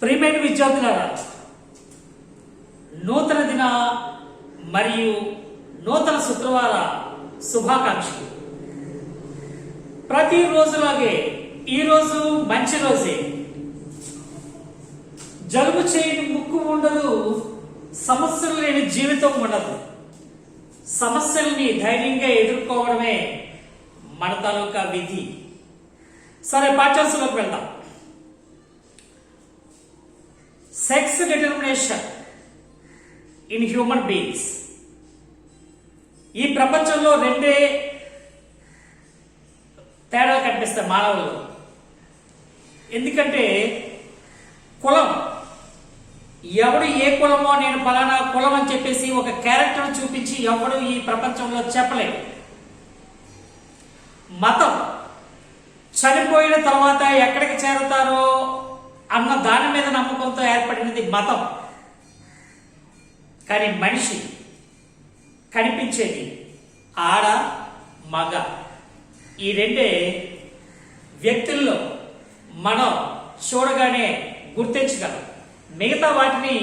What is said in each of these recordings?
ప్రియమైన విద్యార్థులారా, నూతన దిన మరియు నూతన శుక్రవార శుభాకాంక్షలు. ప్రతిరోజులాగే ఈరోజు మంచి రోజే. జలుబు చేయని ముక్కు ఉండదు, సమస్యలు లేని జీవితం ఉండదు. సమస్యల్ని ధైర్యంగా ఎదుర్కోవడమే మన తాలూకా విధి. సరే, పాఠ్యాంశంలోకి వెళ్దాం. Sex determination in human beings. ఈ ప్రపంచంలో రెండే తేడాలు కనిపిస్తాయి మానవులు. ఎందుకంటే కులం, ఎవడు ఏ కులమో నేను పలానా కులం అని చెప్పేసి ఒక క్యారెక్టర్ చూపించి ఎవడు ఈ ప్రపంచంలో చెప్పలేడు. మతం, చనిపోయిన తర్వాత ఎక్కడికి చేరుతారో అన్న దాని మీద నమ్మకంతో ఏర్పడినది మతం. కానీ మనిషి కనిపించేది ఆడ మగ, ఈ రెండే వ్యక్తుల్లో మనం చూడగానే గుర్తించగలం. మిగతా వాటిని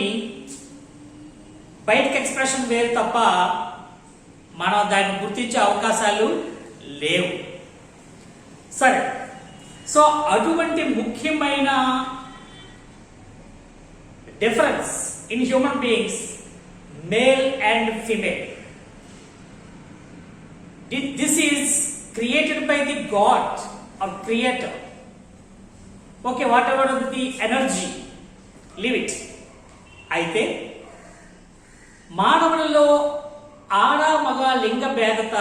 బయటకు ఎక్స్ప్రెషన్ వేరు తప్ప మనం దాన్ని గుర్తించే అవకాశాలు లేవు. సరే, సో అటువంటి ముఖ్యమైన difference in human beings, male and female. This is created by the God or creator. Okay, whatever the energy, leave it. అయితే మానవులలో ఆడ మగ లింగ భేదత,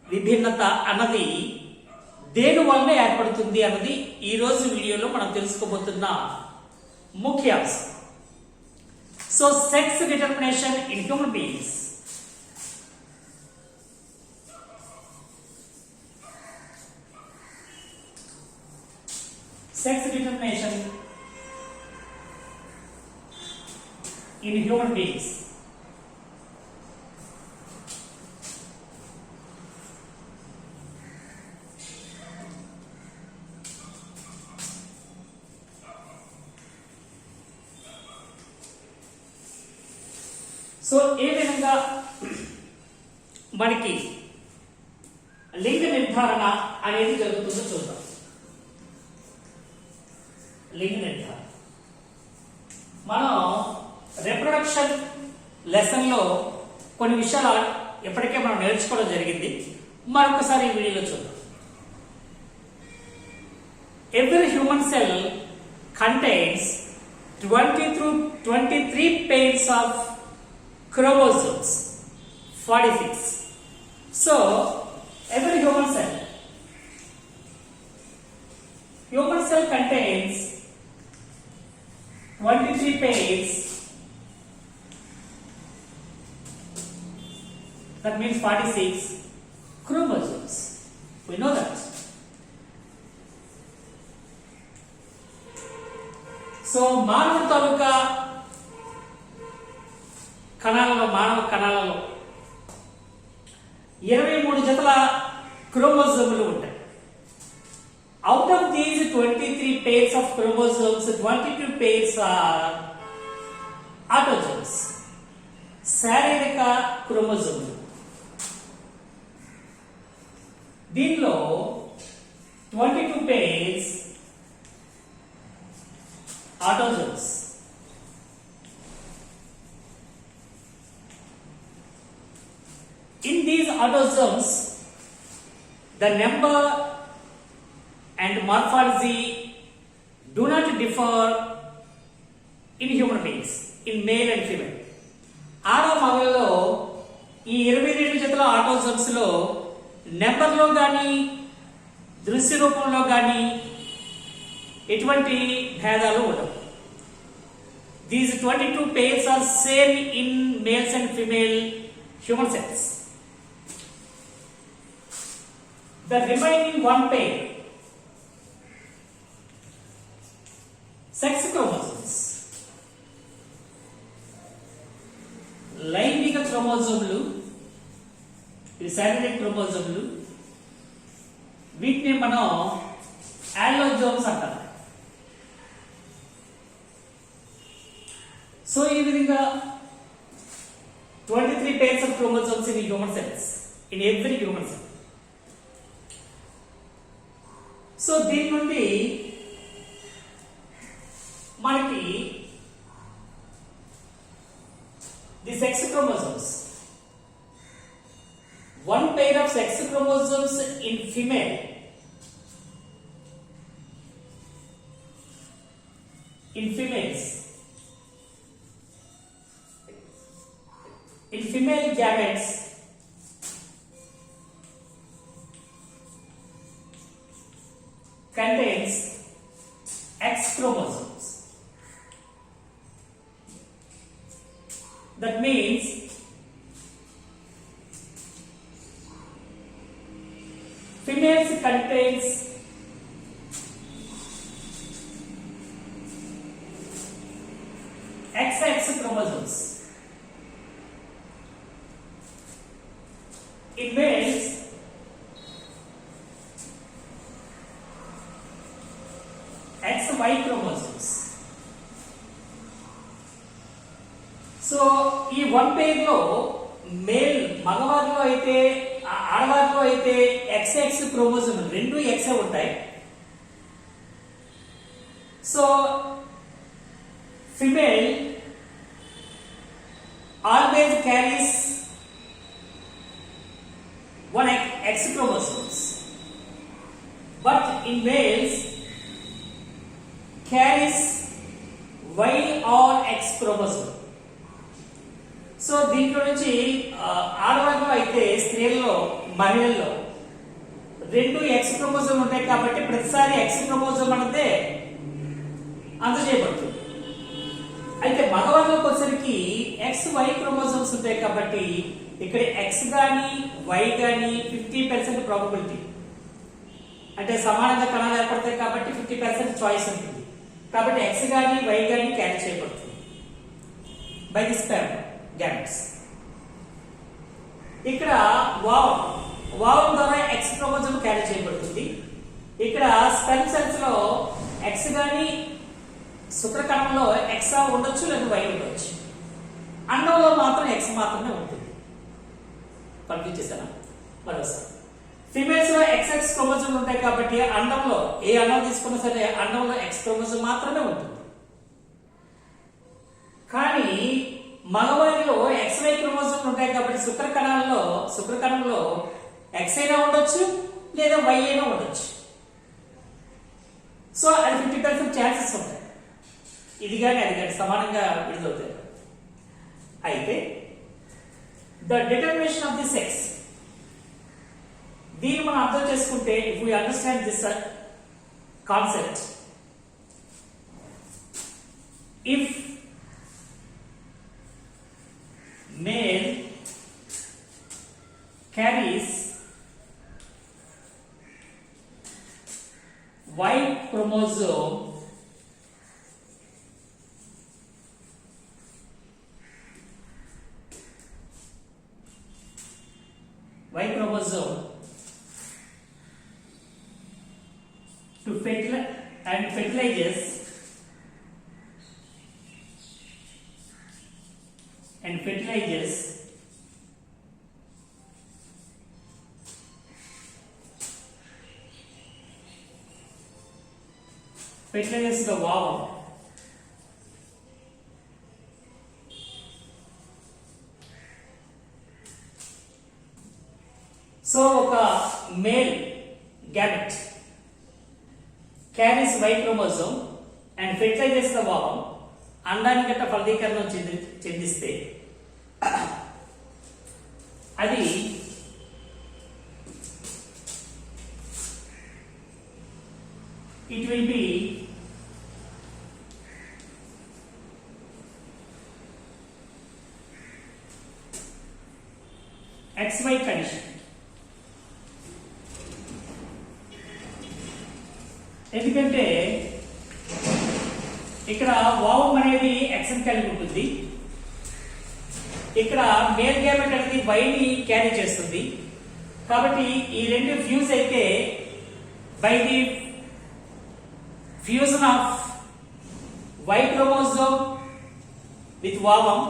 విభిన్నత అన్నది దేని వలన ఏర్పడుతుంది అన్నది ఈ రోజు వీడియోలో మనం తెలుసుకోబోతున్న ముఖ్యాంశం. So sex determination in human beings. Sex determination in human beings. So ఏ విధంగా మనకి లింగ నిర్ధారణ అనేది జరుగుతుందో చూద్దాం. లింగ నిర్ధారణ మనం రిప్రొడక్షన్ లెసన్ లో కొన్ని విషయాలు ఇప్పటికే మనం నేర్చుకోవడం జరిగింది. మరొకసారి ఈ వీడియోలో చూద్దాం. Every human cell contains 20 to 23 pairs of chromosomes, 46. So every human cell contains 23 pairs, that means 46 chromosomes. We know that. So మానవ తాలూకా మానవ కణాలలో 23 జతల క్రోమోజోములు ఉంటాయి. Out of these 23 pairs of chromosomes, 22 pairs are autosomes, శారీరక క్రోమోజోములు. దీనిలో 22 pairs autosomes. In these autosomes, the number and morphology do not differ in human beings, in male and female. ఆడ మగల్లో ఈ 22 జతల ఆటోజోమ్స్ లో నెంబర్లో కానీ దృశ్య రూపంలో కానీ ఎటువంటి భేదాలు ఉండవు. These 22 pairs are same in males and female human cells. The remaining one pair, sex chromosomes, లైంగిక క్రోమోజోములు, ఇవి శారీరక క్రోమోజోములు. వీటిని మనం ఆలోజోమ్స్ అంటారు. సో ఈ విధంగా 23 pairs of chromosomes in human cells, in every human cell. So దీని నుండి మనకి the sex chromosomes, one pair of sex chromosomes in female in female gametes contains X chromosomes. That means females contains XX chromosomes. In males, XY chromosomes. So ఈ one pair లో male మగవారిలో అయితే ఆడవారిలో అయితే XX chromosome రెండు X ఉంటాయి. So female always carries one X chromosomes, but in males carries Y or X chromosome. So దీంట్లో నుంచి ఆడవారిలో అయితే స్త్రీలలో మహిళల్లో రెండు X క్రోమోజోమ్ ఉంటాయి కాబట్టి ప్రతిసారి X క్రోమోజోమ్ అంటే అందజేయబడుతుంది. అయితే మగవారిలోకి వచ్చరికి XY క్రోమోజోమ్స్ ఉంటాయి కాబట్టి ఇక్కడ X గాని Y గాని 50% ప్రాబబిలిటీ, అంటే సమానంగా కణాలు ఏర్పడతాయి కాబట్టి 50% చాయిస్ ఉంటుంది. కాబట్టి X గాని Y గాని క్యారీ చేయబడుతుంది బై ది స్పెర్మ్ gametes. ఇక్కడ వావం ద్వారా X క్రోమోజోమ్ క్యారీ చేయబడుతుంది. ఇక్కడ స్పెర్మ్ సెల్స్ లో X గాని శుక్రకణంలో X ఉండొచ్చు లేదా Y ఉండొచ్చు. అండంలో మాత్రం X మాత్రమే ఉంటుంది. పంపించేసాను మరోసారి. ఫిమేల్స్ లో XX క్రోమోజోమ్ ఉంటాయి కాబట్టి అండంలో ఏ అండం తీసుకున్నా సరే అండంలో X క్రోమోజోమ్ మాత్రమే ఉంటుంది. కానీ మగవారిలో XY క్రోమోజోమ్ ఉంటాయి కాబట్టి శుక్రకణంలో X అయినా ఉండొచ్చు లేదా Y అయినా ఉండొచ్చు. సో అది 50% ఛాన్సెస్ ఉంటాయి. ఇది కానీ అది కానీ సమానంగా విడుదలవుతాయి. అయితే the determination of the sex, దీన్ని మనం అర్థం చేసుకుంటే if we understand this concept, if male carries Y chromosome to fertilizes the ovum. So ఒక male gamete carries Y chromosome and fertilizes the ovum, అండానికి గట్ట ఫలదీకరణం చెందిస్తే అది it will be XY condition. ఎందుకంటే ఇక్కడ ఓవం అనేది X ని కలిగి ఉంటుంది, ఇక్కడ మేల్ గ్యామెట్ అనేది Y ని క్యారీ చేస్తుంది. కాబట్టి ఈ రెండు ఫ్యూజ్ అయితే by the fusion of Y chromosome with ovum,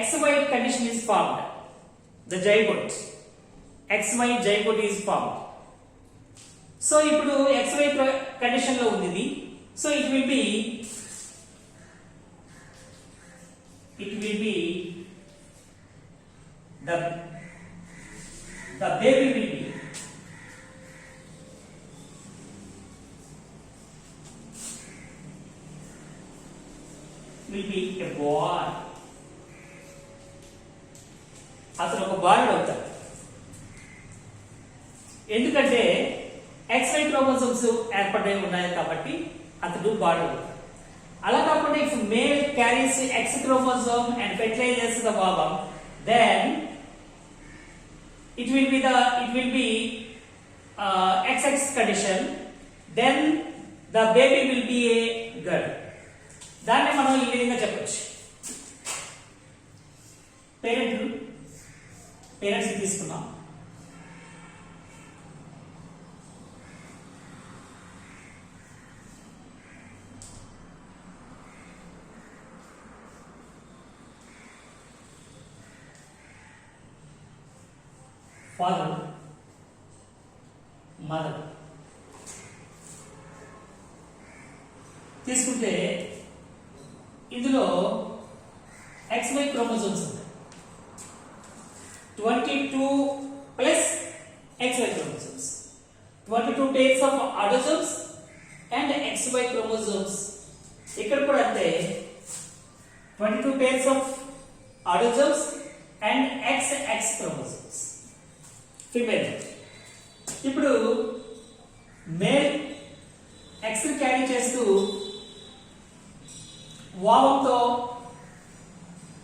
XY condition is formed. The zygote, XY zygote is formed. So ఇప్పుడు XY condition లో ఉంది ఇది. So it will be the baby will be a boy. అతను ఒక బాలుడు అవుతాడు. ఎందుకంటే XY chromosomes ఏర్పడే ఉన్నాయి కాబట్టి అతడు బాలుడు అవుతాడు. అలా కాకుండా if male carries X chromosome and fertilizes the ovum, then it will be XX condition, then the baby will be a girl. దాన్ని మనం ఈ విధంగా చెప్పొచ్చు. పేరెంట్స్ తీసుకున్నాం. ఫాదర్, మదర్ తీసుకుంటే ఇందులో XY క్రోమోజోమ్స్ ఉన్నాయి. 22 plus XY chromosomes, 22 pairs of autosomes and XY chromosomes. ఇక్కడ కూడా అంతే, 22 pairs of autosomes and XX chromosomes. Female. ఇప్పుడు మేల్ X క్యారీ చేస్తూ ఓవంతో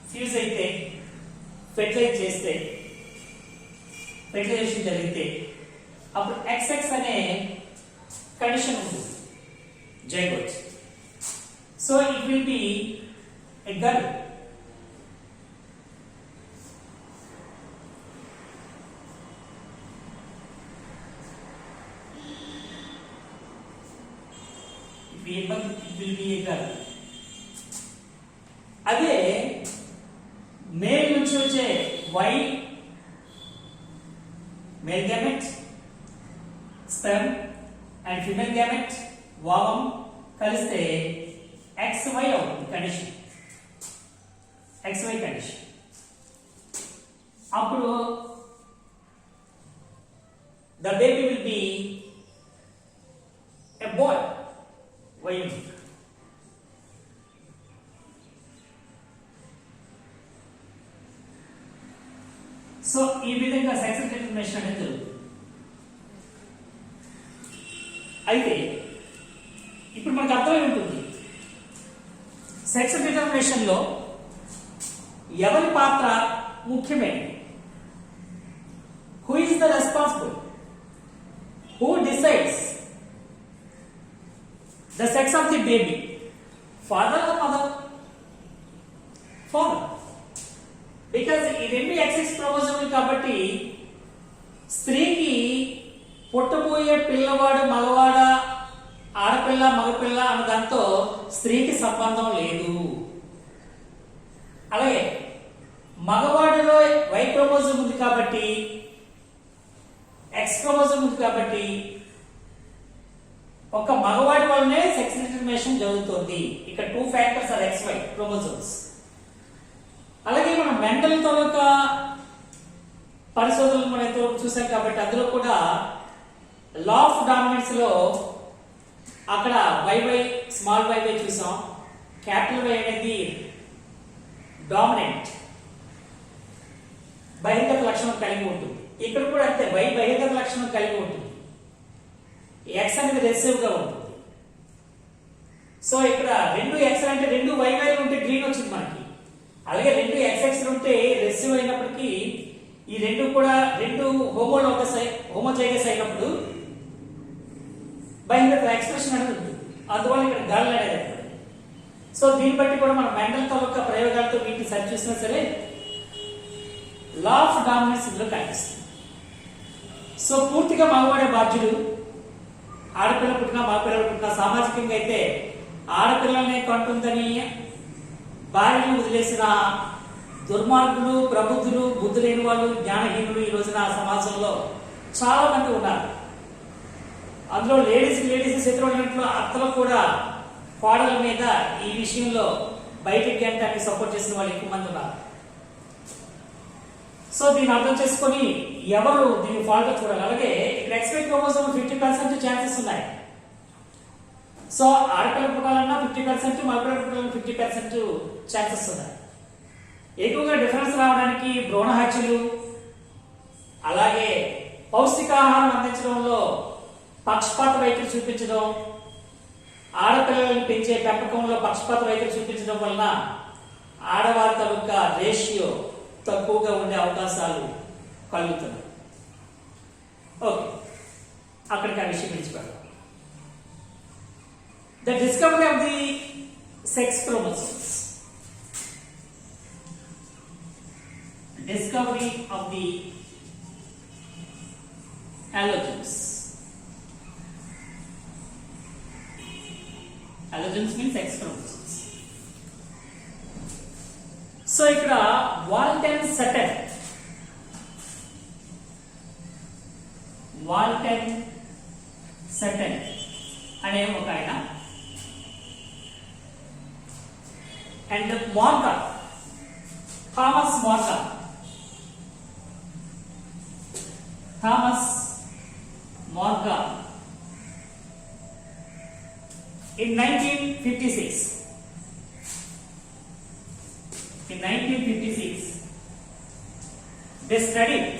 ఫ్యూజ్ అయితే, ఫెర్టిలైజేషన్ జరిగితే అప్పుడు XX అనే కండిషన్ ఉంటుంది, zygote. So it will be a girl. It will be a girl. అదే మేల్ నుంచి వచ్చే Y, male gamete, sperm and female gamete, ovum కలిస్తే XY అవుతుంది కండిషన్, XY కండిషన్. అప్పుడు the baby will be a boy. Why? So ఈ విధంగా sex determination అనేది జరుగుతుంది. అయితే ఇప్పుడు మనకు అర్థమై ఉంటుంది సెక్స్ డిటర్మినేషన్ లో ఎవరి పాత్ర ముఖ్యమైనది. Who is the responsible? Who decides the sex of the baby? Father or mother? Father. Because ఈ రెండు XX క్రోమోజోమ్లు కాబట్టి స్త్రీకి పుట్టబోయే పిల్లవాడు మగవాడా, ఆడపిల్ల మగపిల్ల అన్న దాంతో స్త్రీకి సంబంధం లేదు. అలాగే మగవాడిలో Y క్రోమోజోమ్ ఉంది కాబట్టి, X క్రోమోజోమ్ ఉంది కాబట్టి ఒక మగవాడి వల్లనే సెక్స్ డిటర్మినేషన్ జరుగుతుంది. ఇక్కడ 2 ఫ్యాక్టర్స్ ఆర్ XY క్రోమోజోమ్స్. అలాగే మనం మెండల్ తాలూకా పరిశోధనలు మనం చూసాం కాబట్టి అందులో కూడా లా ఆఫ్ డామినెన్స్ లో అక్కడ YY స్మాల్ YY చూసాం. క్యాపిటల్ Y అనేది డామినెంట్ బహిర్గత లక్షణం కలిగి ఉంటుంది. ఇక్కడ కూడా అంతే, Y బహిర్గత లక్షణం కలిగి ఉంటుంది, X అనేది రెసివ్ గా ఉంటుంది. సో ఇక్కడ రెండు X అంటే రెండు YY ఉంటే గ్రీన్ వచ్చింది మనకి. అలాగే రెండు XX ఉంటే రెసివ్ అయినప్పటికీ ఈ రెండు కూడా రెండు హోమోజైగస్ అయినప్పుడు బహిర్గత ఎక్స్ప్రెషన్ అనేది ఉంటుంది. అందువల్ల ఇక్కడ గర్ల్ అనేది. సో దీన్ని బట్టి కూడా మనం మెండల్ తాలూకా ప్రయోగాలతో వీటిని సరి చూసినా సరే లా ఆఫ్ డామినెన్స్ ఇందులో కనిపిస్తుంది. సో పూర్తిగా మగవాడే బాధ్యుడు. ఆడపిల్ల పుట్టినా మగపిల్లలు పుట్టినా సామాజికంగా అయితే ఆడపిల్లల్ని కంటుందని భార్యను వదిలేసిన దుర్మార్గులు, ప్రబుద్ధులు, బుద్ధి లేని వాళ్ళు, జ్ఞానహీనులు ఈ రోజున సమాజంలో చాలా మంది ఉన్నారు. అందులో లేడీస్ శత్రువులు అత్తలు కూడా కోడల మీద ఈ విషయంలో బయటికి గంటానికి సపోర్ట్ చేసిన వాళ్ళు ఎక్కువ మంది ఉన్నారు. సో దీన్ని అర్థం చేసుకొని ఎవరు దీన్ని ఫాల్ట్ చూడాలి. అలాగే ఇక్కడ ఎక్స్పెక్ట్ క్రోమోజోమ్ 50% ఛాన్సెస్ ఉన్నాయి. సో ఆడపిల్ల పుట్టాలన్నా 50%, మగపిల్ల పుట్టాలన్నా 50% ఛాన్సెస్ ఉన్నాయి. ఎక్కువగా డిఫరెన్స్ రావడానికి భ్రూణ హత్యలు, అలాగే పౌష్టికాహారం అందించడంలో పక్షపాత వైఖరి చూపించడం, ఆడపిల్లలను పెంచే పెంపకంలో పక్షపాత వైఖరి చూపించడం వలన ఆడవారి తాలూకా రేషియో తక్కువగా ఉండే అవకాశాలు కలుగుతున్నాయి. ఓకే, అక్కడికి ఆ విషయం విడిచిపెడతాం. The discovery of the sex chromosomes. Discovery of the halogens. Halogens means X chromosomes. So ఇక్కడ Walton Sutton అనే ఒక ఆయన and Thomas Morgan in 1956. They studied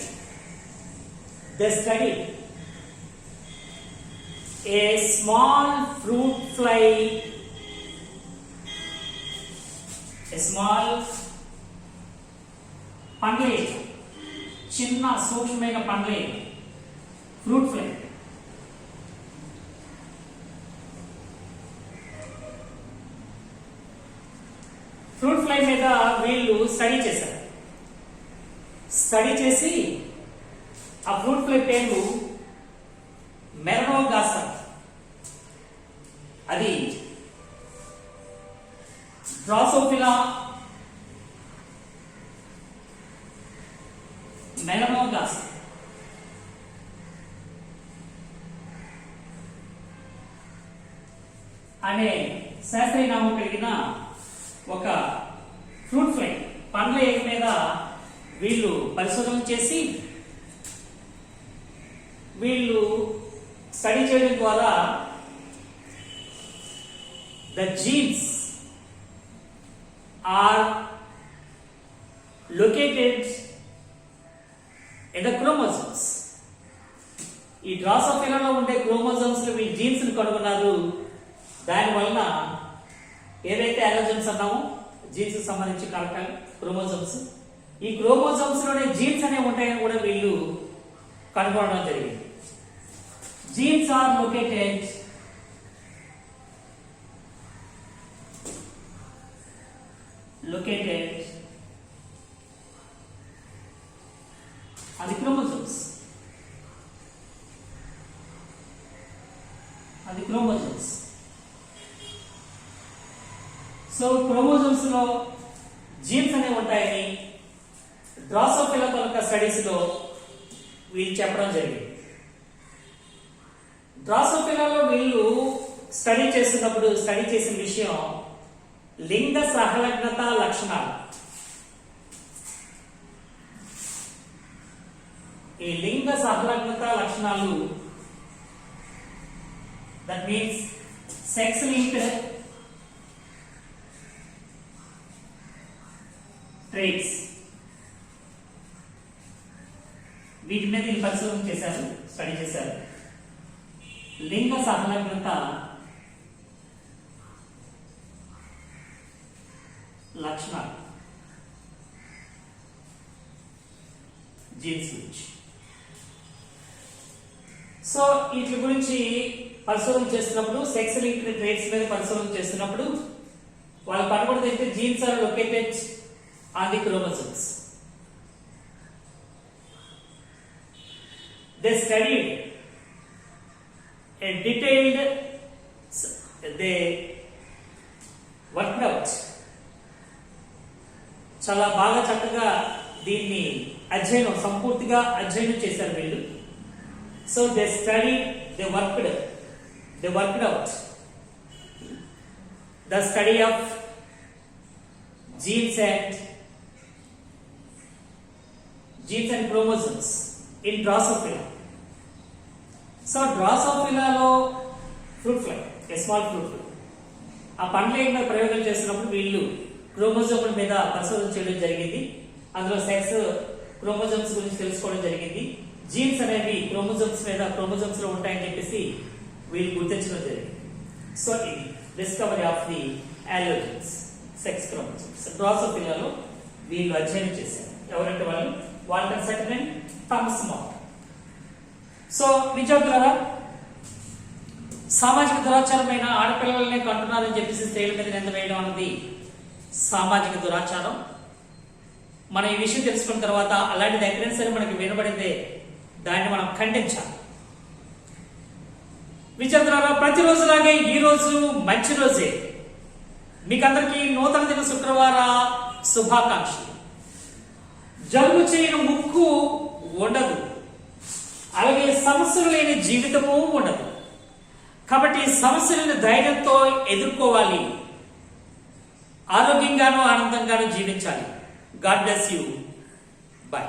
a small fruit fly, పండ్లే, చిన్న సూక్ష్మమైన పండ్లే, ఫ్రూట్ ఫ్లై. ఫ్రూట్ ఫ్లై మీద వీళ్ళు స్టడీ చేసి ఆ ఫ్రూట్ ఫ్లై పేరు మెలనోగాస్టర్. అది డ్రాసోఫిలా మెలనోగాస్టర్ అనే శాస్త్రీయ నామం కలిగిన ఒక ఫ్రూట్ ఫ్లై పండ్ల ఏగ మీద వీళ్ళు పరిశోధన చేసి వీళ్ళు స్టడీ చేయడం ద్వారా the genes are located in the chromosomes. ఈ డ్రాసోఫిలాలో ఉండే క్రోమోజోమ్స్ లో వీళ్ళు జీన్స్ ని కనుగొన్నారు. దాని వలన ఏదైతే అలోజన్స్ అన్నామో జీన్స్ సంబంధించి కారకాలు క్రోమోజోమ్స్, ఈ క్రోమోజోమ్స్ లోనే జీన్స్ అనేవి ఉంటాయని కూడా వీళ్ళు కనుగొనడం జరిగింది. Genes are located on the chromosomes. So chromosomes లో జీన్స్ అనేవి ఉంటాయని డ్రాసోఫిలా తాలూకా స్టడీస్ లో వీళ్ళు చెప్పడం జరిగింది. డ్రాసోఫిలాలో వీళ్ళు స్టడీ చేసిన విషయం లింగ సహలగ్నత లక్షణాలు. ఈ లింగ సహలగ్నత లక్షణాలు, that means sex linked traits, వీటి మీద వీళ్ళు పరిశోధన చేశారు, స్టడీ చేశారు. లింగ సహలగ్నత లక్షణాలు జీన్స్ గురించి. సో వీటి గురించి పరిశోధన చేస్తున్నప్పుడు, సెక్స్ లింక్డ్ ట్రేట్స్ మీద పరిశోధన చేస్తున్నప్పుడు వాళ్ళు కనుగొన్నది అయితే genes are located on the chromosomes. They studied a detailed, they worked out. చాలా బాగా చక్కగా దీన్ని సంపూర్తిగా అధ్యయనం చేశారు వీళ్ళు. So they study, they worked out the study of genes and chromosomes in Drosophila. So Drosophila లో fruit fly, small fruit fly, ఆ పండ్ల మీద ప్రయోగం చేస్తున్నప్పుడు వీళ్ళు క్రోమోజోముల మీద పరిశోధన చేయడం జరిగింది. అందులో సెక్స్ క్రోమోజోమ్స్ గురించి తెలుసుకోవడం జరిగింది. జీన్స్ అనేవి క్రోమోజోమ్స్ లో ఉంటాయని చెప్పేసి వీళ్ళు గుర్తించడం జరిగింది. సో ఇది discovery of the allosomes, sex chromosomes. డ్రాసోఫిలాలో వీళ్ళు అధ్యయనం చేశారు. ఎవరంటే వాళ్ళు వాల్టర్ సెటర్మెంట్, థామస్ మార్. సో విద్యార్థులారా, సామాజిక దురాచారమైన ఆడపిల్లలనే కంటున్నారని చెప్పేసి స్త్రీల మీద నింద వేయడం అన్నది సామాజిక దురాచారం. మనం ఈ విషయం తెలుసుకున్న తర్వాత అలాంటిది ఎక్కడైనా సరే మనకి వినబడిందే దాన్ని మనం ఖండించాలి. విద్యార్థులారా, ప్రతిరోజులాగే ఈ రోజు మంచి రోజే. మీకందరికీ నూతన దిన శుక్రవార శుభాకాంక్షలు. జలుబు చేయని ముక్కు ఉండదు, అలాగే సమస్యలు లేని జీవితము ఉండదు. కాబట్టి సమస్యలను ధైర్యంతో ఎదుర్కోవాలి, ఆరోగ్యంగాను ఆనందంగాను జీవించాలి. God bless you. బై.